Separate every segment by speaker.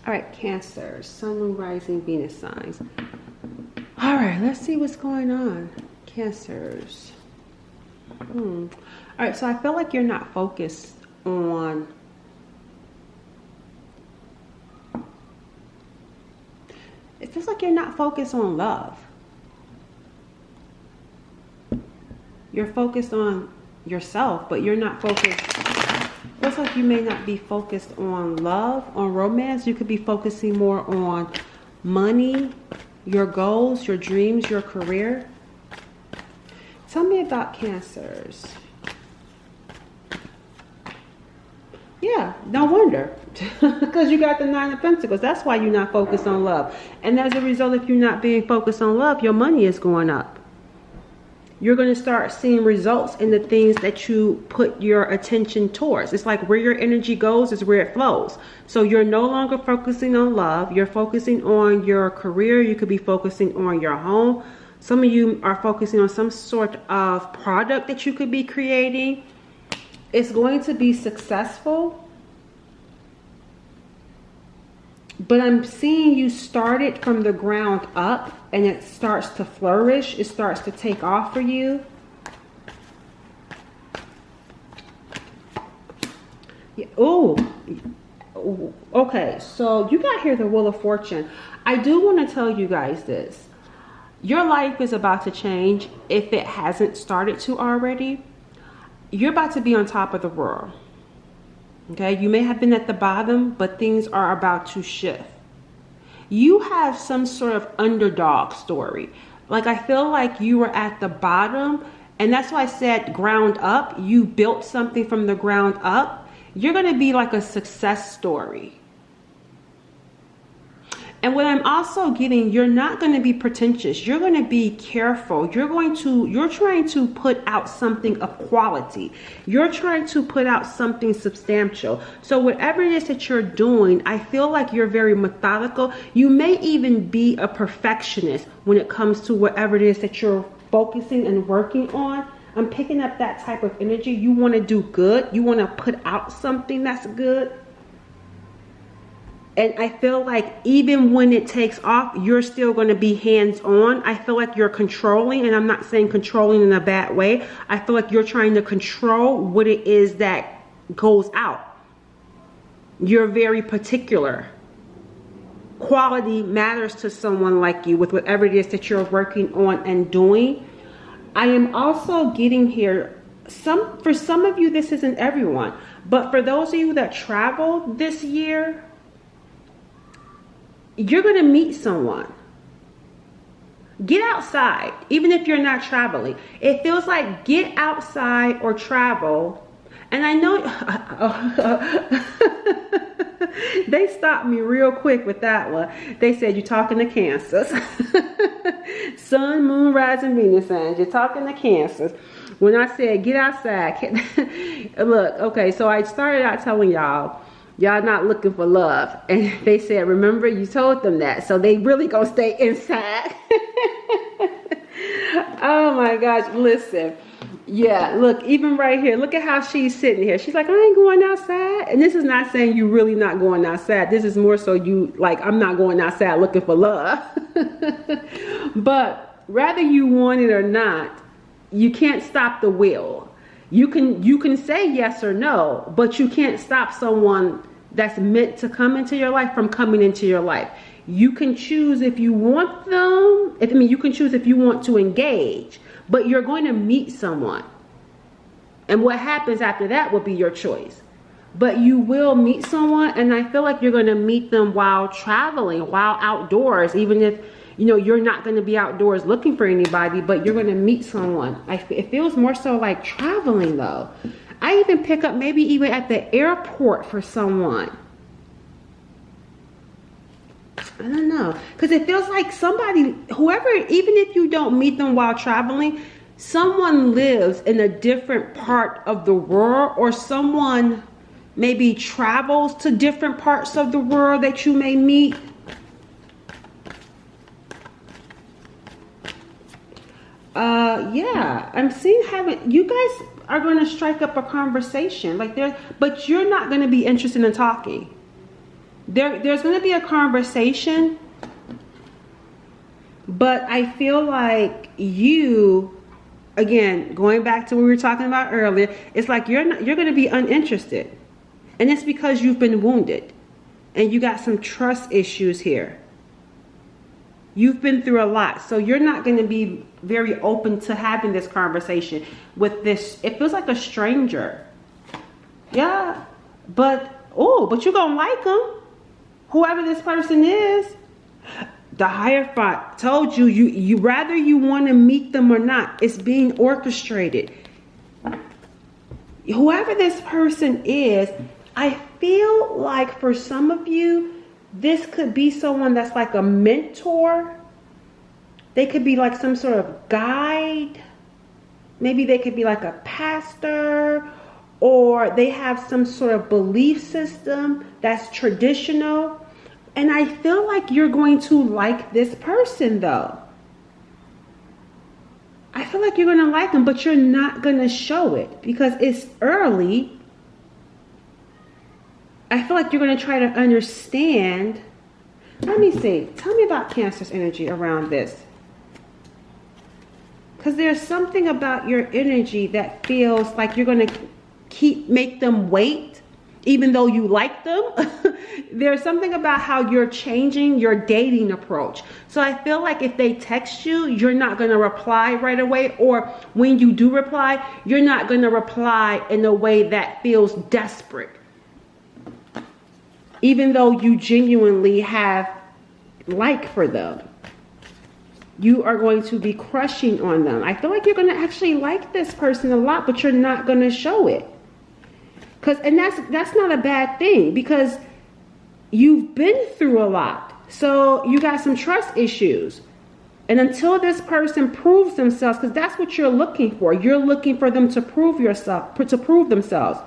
Speaker 1: All right, Cancer, Sun, Moon, Rising, Venus signs. All right, let's see what's going on. Cancers. All right, so I feel like you're not focused on it feels like you're not focused on love. You're focused on yourself, but you're not focused. It feels like you may not be focused on love, on romance. You could be focusing more on money, your goals, your dreams, your career. Tell me about Cancers. Yeah, no wonder. Because you got the Nine of Pentacles. That's why you're not focused on love. And as a result, if you're not being focused on love, your money is going up. You're going to start seeing results in the things that you put your attention towards. It's like where your energy goes is where it flows. So you're no longer focusing on love. You're focusing on your career. You could be focusing on your home. Some of you are focusing on some sort of product that you could be creating. It's going to be successful. But I'm seeing you start it from the ground up and it starts to flourish. It starts to take off for you. Yeah. Oh, okay. So you got here the Wheel of Fortune. I do want to tell you guys this. Your life is about to change if it hasn't started to already. You're about to be on top of the world. Okay, you may have been at the bottom, but things are about to shift. You have some sort of underdog story. Like I feel like you were at the bottom, and that's why I said ground up. You built something from the ground up. You're going to be like a success story. And what I'm also getting, you're not going to be pretentious. You're going to be careful. You're trying to put out something of quality. You're trying to put out something substantial. So whatever it is that you're doing, I feel like you're very methodical. You may even be a perfectionist when it comes to whatever it is that you're focusing and working on. I'm picking up that type of energy. You want to do good. You want to put out something that's good. And I feel like even when it takes off, you're still going to be hands-on. I feel like you're controlling, and I'm not saying controlling in a bad way. I feel like you're trying to control what it is that goes out. You're very particular. Quality matters to someone like you with whatever it is that you're working on and doing. I am also getting here, for some of you, this isn't everyone, but for those of you that traveled this year, you're going to meet someone. Get outside, even if you're not traveling. It feels like get outside or travel. And I know they stopped me real quick with that one. They said, you're talking to Cancers. Sun, Moon, Rising, Venus signs. You're talking to Cancers. When I said get outside, look, okay, so I started out telling y'all not looking for love, and they said, remember, you told them that, so they really gonna stay inside. Oh my gosh, listen, yeah, look, even right here, look at how she's sitting here. She's like, I ain't going outside. And this is not saying you really not going outside. This is more so you like, I'm not going outside looking for love. But whether you want it or not, you can't stop the will. You can say yes or no, but you can't stop someone that's meant to come into your life from coming into your life. You can choose if you want them. You can choose if you want to engage, but you're going to meet someone. And what happens after that will be your choice. But you will meet someone, and I feel like you're going to meet them while traveling, while outdoors, even if you're not going to be outdoors looking for anybody, but you're going to meet someone. It feels more so like traveling though. I even pick up maybe even at the airport for someone. I don't know. Because it feels like somebody, whoever, even if you don't meet them while traveling, someone lives in a different part of the world, or someone maybe travels to different parts of the world that you may meet. Yeah, I'm seeing you guys are going to strike up a conversation but you're not going to be interested in talking. there's going to be a conversation, but I feel like you, again, going back to what we were talking about earlier, it's like you're going to be uninterested. And it's because you've been wounded and you got some trust issues here. You've been through a lot. So you're not going to be very open to having this conversation with this. It feels like a stranger. Yeah. But you're going to like them. Whoever this person is. The Hierophant told you, you rather you want to meet them or not. It's being orchestrated. Whoever this person is, I feel like for some of you, this could be someone that's like a mentor. They could be like some sort of guide. Maybe they could be like a pastor, or they have some sort of belief system that's traditional. And I feel like you're going to like this person though. I feel like you're going to like them, but you're not going to show it because it's early. I feel like you're going to try to understand. Let me see. Tell me about Cancer's energy around this. Because there's something about your energy that feels like you're going to make them wait. Even though you like them, there's something about how you're changing your dating approach. So I feel like if they text you, you're not going to reply right away. Or when you do reply, you're not going to reply in a way that feels desperate. Even though you genuinely have like for them. You are going to be crushing on them. I feel like you're going to actually like this person a lot, but you're not going to show it. And that's not a bad thing because you've been through a lot. So you got some trust issues. And until this person proves themselves, because that's what you're looking for. You're looking for them to prove themselves.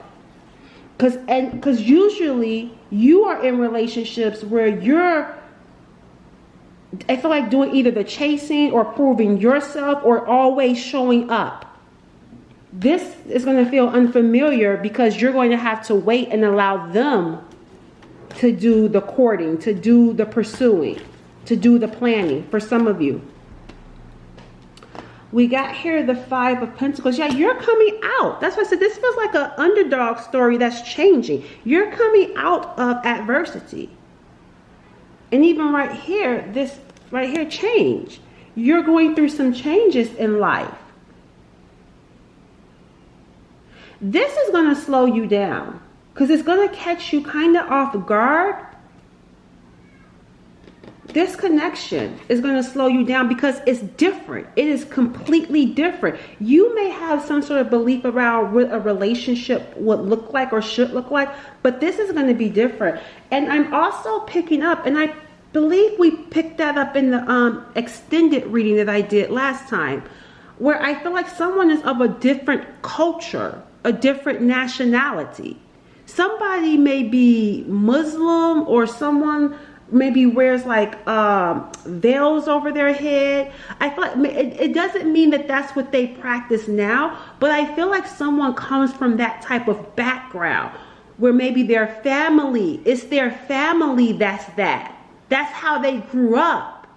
Speaker 1: Because usually you are in relationships where I feel like doing either the chasing or proving yourself or always showing up. This is going to feel unfamiliar because you're going to have to wait and allow them to do the courting, to do the pursuing, to do the planning for some of you. We got here the 5 of Pentacles. Yeah, you're coming out. That's why I said this feels like an underdog story that's changing. You're coming out of adversity. And even right here, this right here, change. You're going through some changes in life. This is going to slow you down because it's going to catch you kind of off guard. This connection is going to slow you down because it's different. It is completely different. You may have some sort of belief around what a relationship would look like or should look like, but this is going to be different. And I'm also picking up, and I believe we picked that up in the extended reading that I did last time, where I feel like someone is of a different culture, a different nationality. Somebody may be Muslim, or someone maybe wears like veils over their head. I feel like it doesn't mean that that's what they practice now, but I feel like someone comes from that type of background where maybe their family, it's their family that's how they grew up.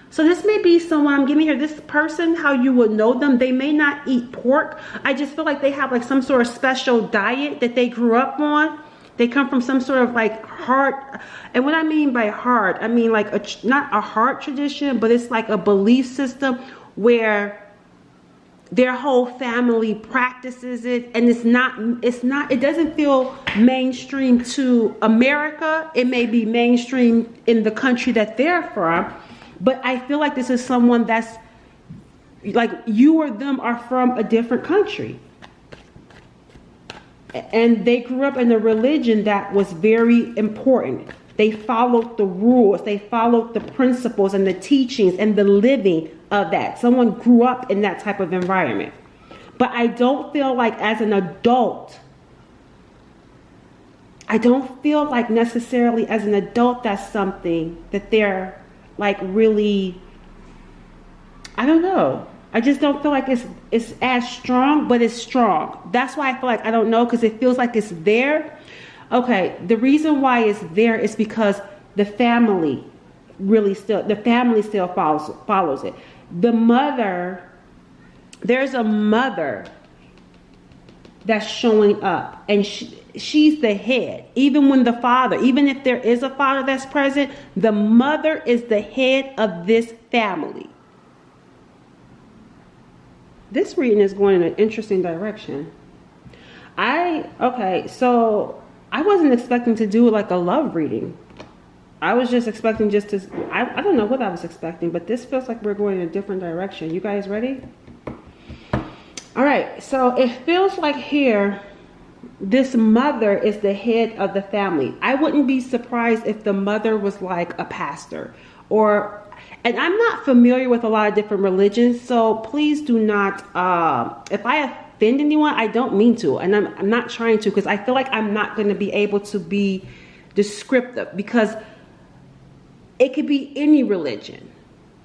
Speaker 1: So this may be someone I'm giving here, this person, how you would know them. They may not eat pork. I just feel like they have like some sort of special diet that they grew up on. They come from some sort of like hard, and what I mean by hard, I mean like not a hard tradition, but it's like a belief system where their whole family practices it, and it doesn't feel mainstream to America. It may be mainstream in the country that they're from. But I feel like this is someone that's like you or them are from a different country. And they grew up in a religion that was very important. They followed the rules. They followed the principles and the teachings and the living of that. Someone grew up in that type of environment. But I don't feel like as an adult, I don't feel like necessarily as an adult that's something that they're like really, I don't know. I just don't feel like it's as strong, but it's strong. That's why I feel like I don't know, because it feels like it's there. Okay, the reason why it's there is because the family still follows it. The mother, there's a mother that's showing up, and she's the head. Even if there is a father that's present, the mother is the head of this family. This reading is going in an interesting direction. So I wasn't expecting to do like a love reading. I was just expecting I don't know what I was expecting, but this feels like we're going in a different direction. You guys ready? All right, so it feels like here, this mother is the head of the family. I wouldn't be surprised if the mother was like a pastor, and I'm not familiar with a lot of different religions, so please do not, if I offend anyone, I don't mean to, and I'm not trying to, because I feel like I'm not going to be able to be descriptive, because it could be any religion.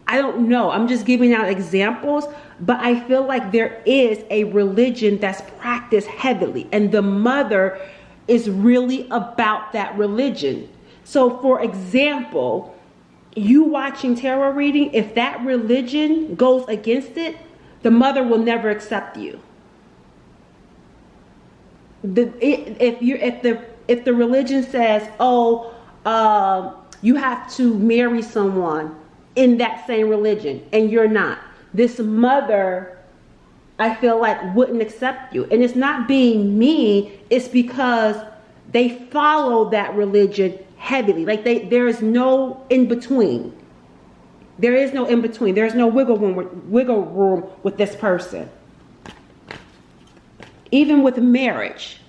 Speaker 1: I don't know. I'm just giving out examples, but I feel like there is a religion that's practiced heavily, and the mother is really about that religion. So for example, you watching tarot reading, if that religion goes against it, the mother will never accept you. If the religion says, you have to marry someone in that same religion, and you're not, this mother, I feel like, wouldn't accept you. And it's not being mean, it's because they follow that religion heavily. Like there is no in between. There is no in between. There's no wiggle room with this person. Even with marriage,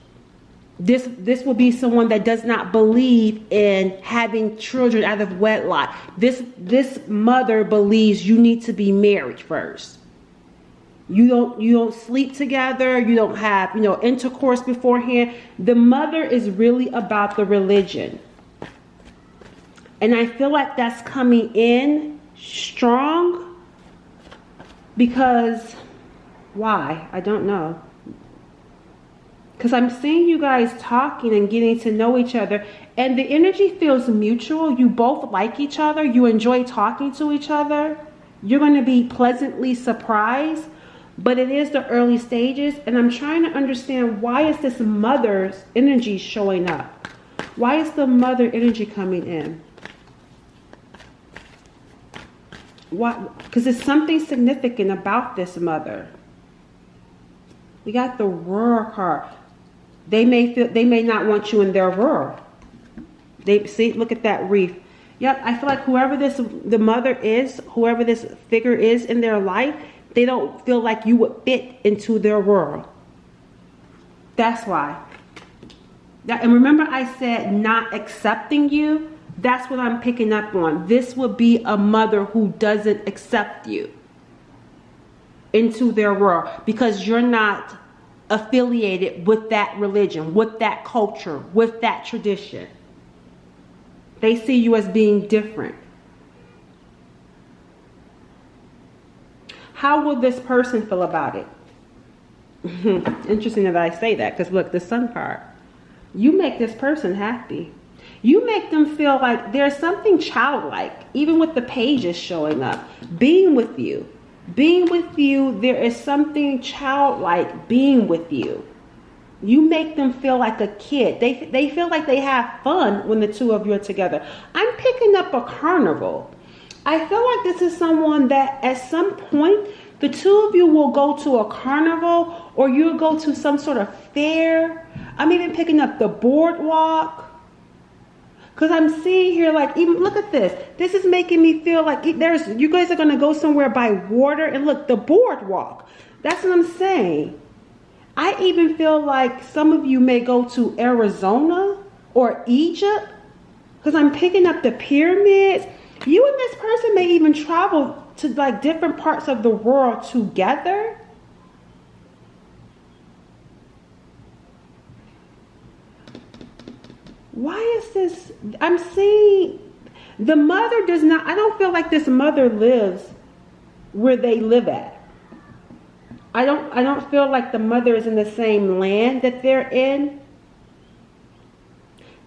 Speaker 1: this will be someone that does not believe in having children out of wedlock. This mother believes you need to be married first. You don't sleep together. You don't have, intercourse beforehand. The mother is really about the religion. And I feel like that's coming in strong because why? I don't know. Because I'm seeing you guys talking and getting to know each other, and the energy feels mutual. You both like each other. You enjoy talking to each other. You're going to be pleasantly surprised, but it is the early stages, and I'm trying to understand, why is this mother's energy showing up? Why is the mother energy coming in? Why? Because there's something significant about this mother. We got the Roar card. They may not want you in their world. Look at that reef. Yep, I feel like whoever this figure is in their life, they don't feel like you would fit into their world. That's why. And remember I said not accepting you? That's what I'm picking up on. This would be a mother who doesn't accept you into their world because you're not affiliated with that religion, with that culture, with that tradition. They see you as being different. How will this person feel about it? Interesting that I say that, because look, the Sun card. You make this person happy. You make them feel like there's something childlike, even with the pages showing up. Being with you, there is something childlike being with you. You make them feel like a kid. They feel like they have fun when the two of you are together. I'm picking up a carnival. I feel like this is someone that at some point, the two of you will go to a carnival, or you'll go to some sort of fair. I'm even picking up the boardwalk. Because I'm seeing here, like, even look at this. This is making me feel like you guys are going to go somewhere by water. And look, the boardwalk. That's what I'm saying. I even feel like some of you may go to Arizona or Egypt. Because I'm picking up the pyramids. You and this person may even travel to like different parts of the world together. Why is this? I'm seeing the mother does not, I don't feel like this mother lives where they live at. I don't feel like the mother is in the same land that they're in.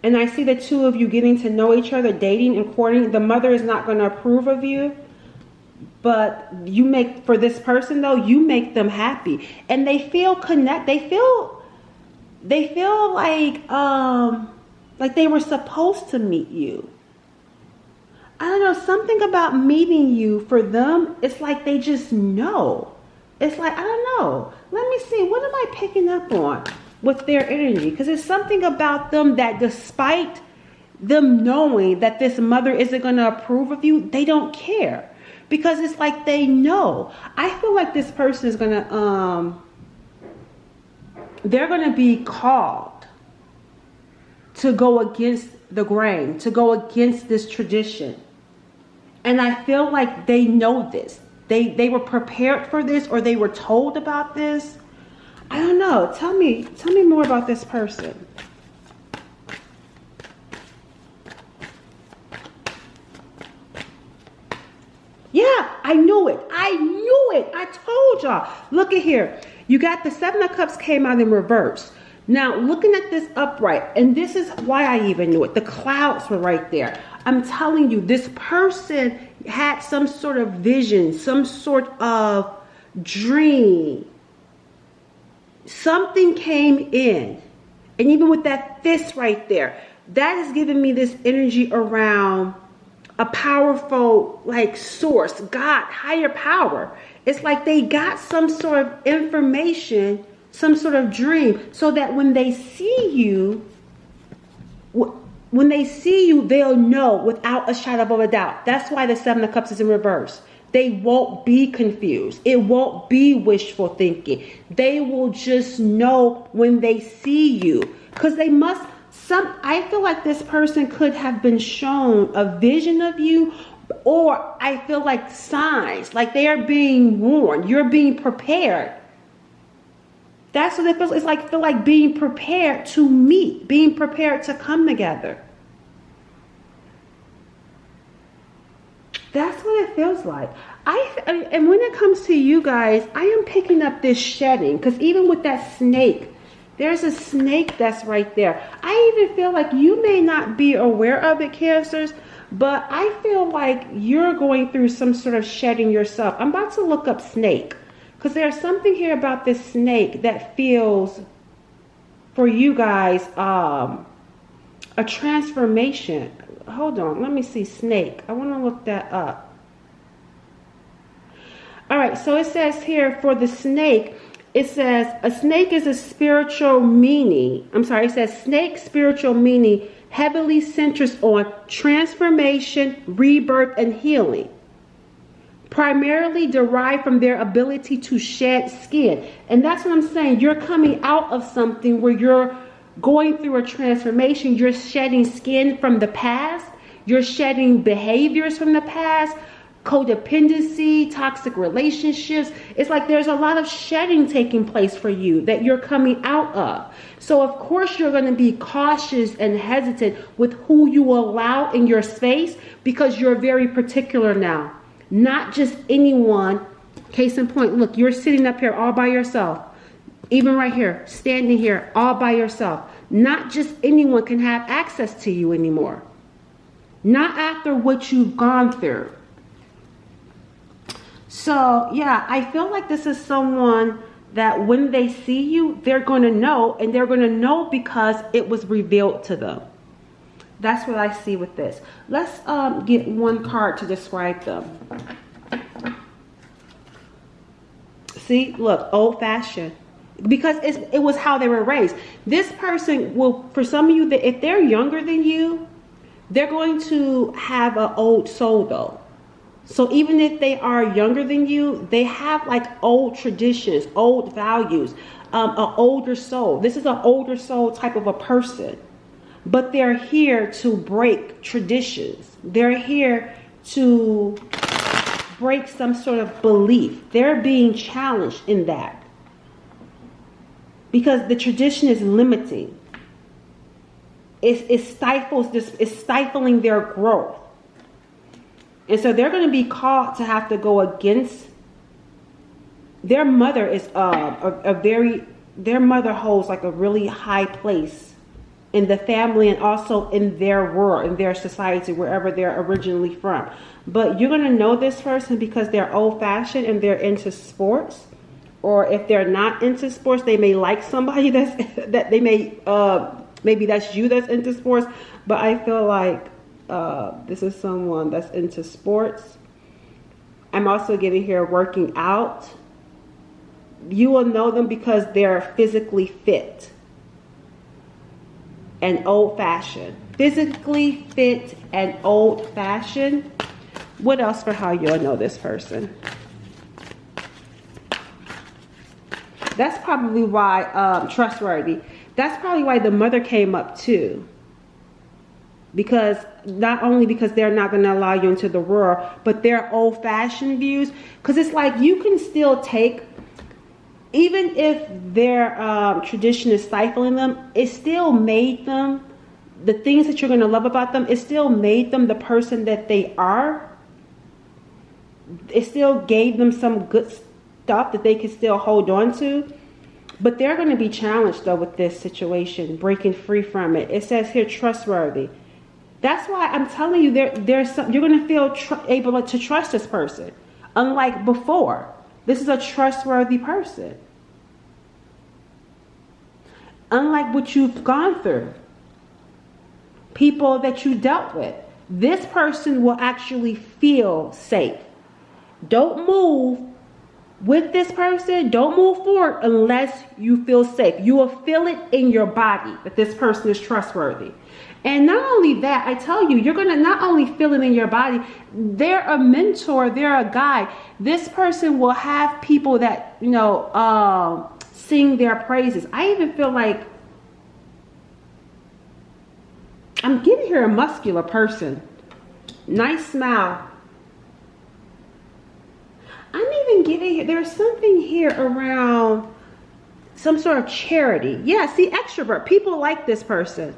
Speaker 1: And I see the two of you getting to know each other, dating and courting. The mother is not going to approve of you. But you make, for this person though, you make them happy. And they feel they feel like they were supposed to meet you. I don't know, something about meeting you for them, it's like they just know. It's like, I don't know. Let me see, what am I picking up on with their energy? Because there's something about them that despite them knowing that this mother isn't going to approve of you, they don't care. Because it's like they know. I feel like this person is going to, they're going to be called to go against the grain, to go against this tradition. And I feel like they know this. They were prepared for this, or they were told about this. I don't know. Tell me more about this person. Yeah, I knew it. I told y'all. Look at here. You got the Seven of Cups came out in reverse. Now, looking at this upright, and this is why I even knew it. The clouds were right there. I'm telling you, this person had some sort of vision, some sort of dream. Something came in. And even with that fist right there, that is giving me this energy around a powerful, like, source, God, higher power. It's like they got some sort of information, some sort of dream, so that when they see you, they'll know without a shadow of a doubt. That's why the Seven of Cups is in reverse. They won't be confused. It won't be wishful thinking. They will just know when they see you. Because they must, I feel like this person could have been shown a vision of you, or I feel like signs, like they are being warned. You're being prepared. That's what it feels. It's like, feel like being prepared to meet, being prepared to come together. That's what it feels like. And when it comes to you guys, I am picking up this shedding, because even with that snake, there's a snake that's right there. I even feel like you may not be aware of it, Cancers, but I feel like you're going through some sort of shedding yourself. I'm about to look up snake, because there's something here about this snake that feels, for you guys, a transformation. Hold on, let me see snake. I want to look that up. All right, so it says here for the snake, it says a snake is a spiritual meaning. I'm sorry, it says snake spiritual meaning heavily centers on transformation, rebirth, and healing. Primarily derived from their ability to shed skin. And that's what I'm saying. You're coming out of something where you're going through a transformation. You're shedding skin from the past. You're shedding behaviors from the past. Codependency, toxic relationships. It's like there's a lot of shedding taking place for you that you're coming out of. So of course you're going to be cautious and hesitant with who you allow in your space, because you're very particular now. Not just anyone. Case in point, look, you're sitting up here all by yourself. Even right here, standing here all by yourself. Not just anyone can have access to you anymore. Not after what you've gone through. So, yeah, I feel like this is someone that when they see you, they're going to know. And they're going to know because it was revealed to them. That's what I see with this. Let's get one card to describe them. See, look, old-fashioned. Because it was how they were raised. This person will, for some of you, that if they're younger than you, they're going to have an old soul though. So even if they are younger than you, they have like old traditions, old values, an older soul. This is an older soul type of a person. But they're here to break traditions. They're here to break some sort of belief. They're being challenged in that. Because the tradition is limiting. It stifles this, it's stifling their growth. And so they're going to be called to have to go against. Their mother is their mother holds like a really high place in the family and also in their world, in their society, wherever they're originally from. But you're going to know this person because they're old-fashioned and they're into sports. Or if they're not into sports, they may like somebody that they may, maybe that's you that's into sports. But I feel like this is someone that's into sports. I'm also getting here working out. You will know them because they're physically fit and old-fashioned. Physically fit and old-fashioned. What else for how you'll know this person? That's probably why, trustworthy. That's probably why the mother came up too. Because not only because they're not going to allow you into the world, but their old-fashioned views. Because it's like you can still take, even if their tradition is stifling them, it still made them, the things that you're going to love about them, it still made them the person that they are. It still gave them some good stuff that they can still hold on to. But they're going to be challenged though with this situation, breaking free from it. It says here, trustworthy. That's why I'm telling you, there's some, you're going to feel able to trust this person. Unlike before, this is a trustworthy person. Unlike what you've gone through, people that you dealt with, this person will actually feel safe. Don't move with this person. Don't move forward unless you feel safe. You will feel it in your body that this person is trustworthy. And not only that, I tell you, you're going to not only feel it in your body, they're a mentor, they're a guide. This person will have people that, you know, sing their praises. I even feel like I'm getting here a muscular person. Nice smile. I'm even getting here, there's something here around some sort of charity. Yeah, see, extrovert. People like this person.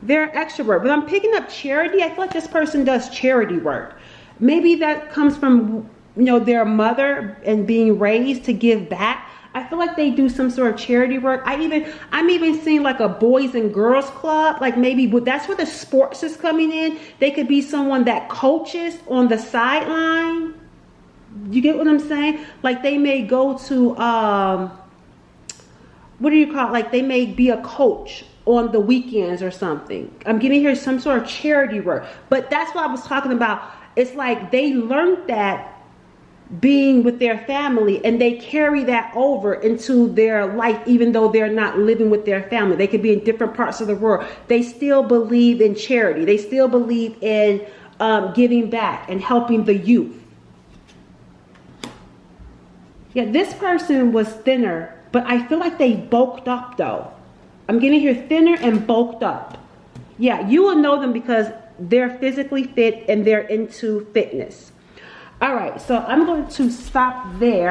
Speaker 1: They're extrovert. But I'm picking up charity. I feel like this person does charity work. Maybe that comes from, you know, their mother and being raised to give back. I feel like they do some sort of charity work. I'm even seeing like a boys and girls club. Like maybe that's where the sports is coming in. They could be someone that coaches on the sideline. You get what I'm saying? Like they may go to, what do you call it? Like they may be a coach on the weekends or something. I'm getting here some sort of charity work. But that's what I was talking about. It's like they learned that being with their family and they carry that over into their life, even though they're not living with their family. They could be in different parts of the world. They still believe in charity. They still believe in giving back and helping the youth. Yeah, this person was thinner, but I feel like they bulked up though. I'm getting here thinner and bulked up. Yeah, you will know them because they're physically fit and they're into fitness. All right, so I'm going to stop there.